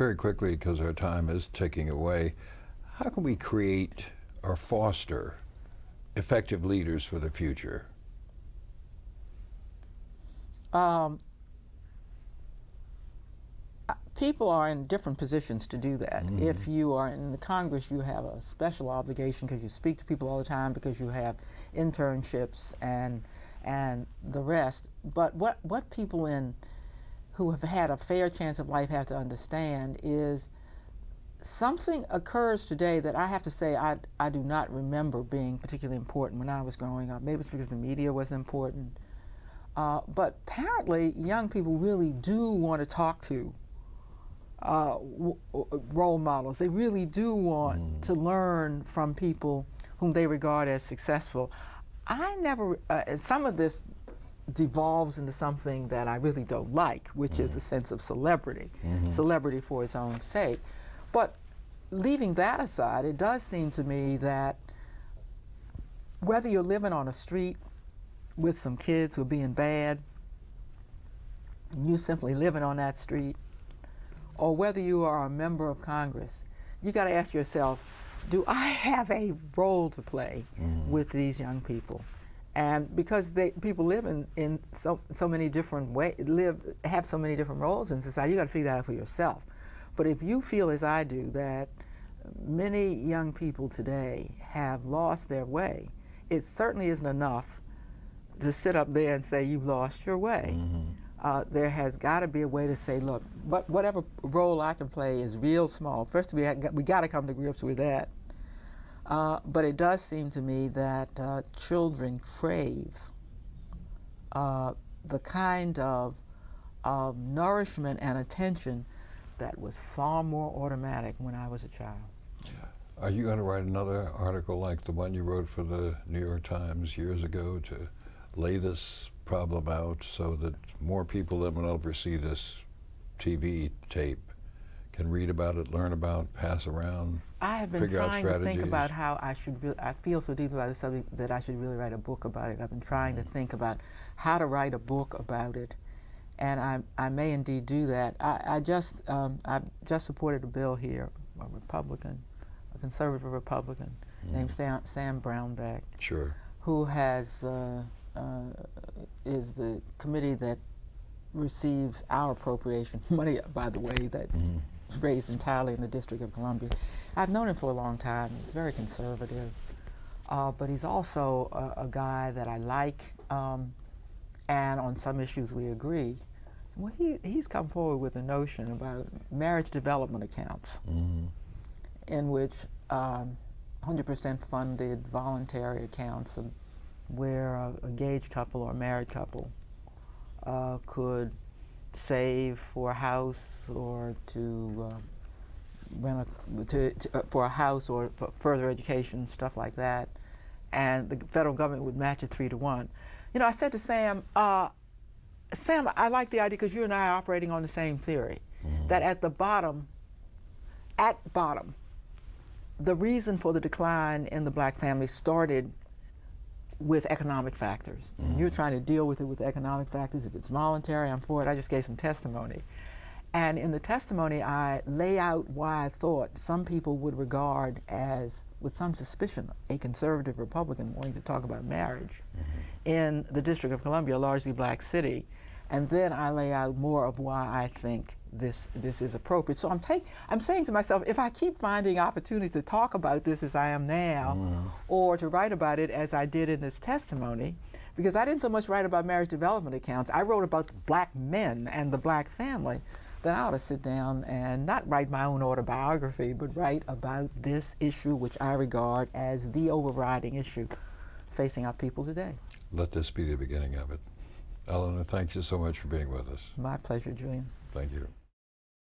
Very quickly, because our time is ticking away, how can we create or foster effective leaders for the future? People are in different positions to do that. Mm-hmm. If you are in the Congress, you have a special obligation because you speak to people all the time, because you have internships and the rest. But what people who have had a fair chance of life have to understand is something occurs today that I have to say I do not remember being particularly important when I was growing up. Maybe it's because the media was important. But apparently young people really do want to talk to role models. They really do want to learn from people whom they regard as successful. I never, some of this devolves into something that I really don't like, which is a sense of celebrity, celebrity for its own sake. But leaving that aside, it does seem to me that whether you're living on a street with some kids who are being bad, and you simply living on that street, or whether you are a member of Congress, you got to ask yourself, do I have a role to play with these young people? And because people live in so many different ways, have so many different roles in society, you got to figure that out for yourself. But if you feel as I do that many young people today have lost their way, it certainly isn't enough to sit up there and say you've lost your way. There has got to be a way to say, look, whatever role I can play is real small. First, we got to come to grips with that. But it does seem to me that children crave the kind of nourishment and attention that was far more automatic when I was a child. Are you going to write another article like the one you wrote for the New York Times years ago to lay this problem out so that more people that will ever see this TV tape can read about it, learn about, pass around, I have been figure out trying to strategies? think about how I should I feel so deeply about the subject that I should really write a book about it. I've been trying to think about how to write a book about it, and I may indeed do that. I've just supported a bill here, a Republican, a conservative Republican, named Sam Brownback, who has is the committee that receives our appropriation money, by the way, that is raised entirely in the District of Columbia. I've known him for a long time. He's very conservative, but he's also a guy that I like, and on some issues we agree. Well, he's come forward with a notion about marriage development accounts, in which 100% funded voluntary accounts where a engaged couple or a married couple could save for a house or to rent for a house or for further education, stuff like that, and the federal government would match it 3 to 1. You know, I said to Sam, Sam, I like the idea because you and I are operating on the same theory, that at bottom, the reason for the decline in the black family started with economic factors. And you're trying to deal with it with economic factors. If it's voluntary, I'm for it. I just gave some testimony. And in the testimony, I lay out why I thought some people would regard as, with some suspicion, a conservative Republican wanting to talk about marriage in the District of Columbia, a largely black city. And then I lay out more of why I think this is appropriate. So I'm saying to myself, if I keep finding opportunities to talk about this as I am now, or to write about it as I did in this testimony, because I didn't so much write about marriage development accounts, I wrote about the black men and the black family, then I ought to sit down and not write my own autobiography, but write about this issue which I regard as the overriding issue facing our people today. Let this be the beginning of it. Eleanor, thank you so much for being with us. My pleasure, Julian. Thank you.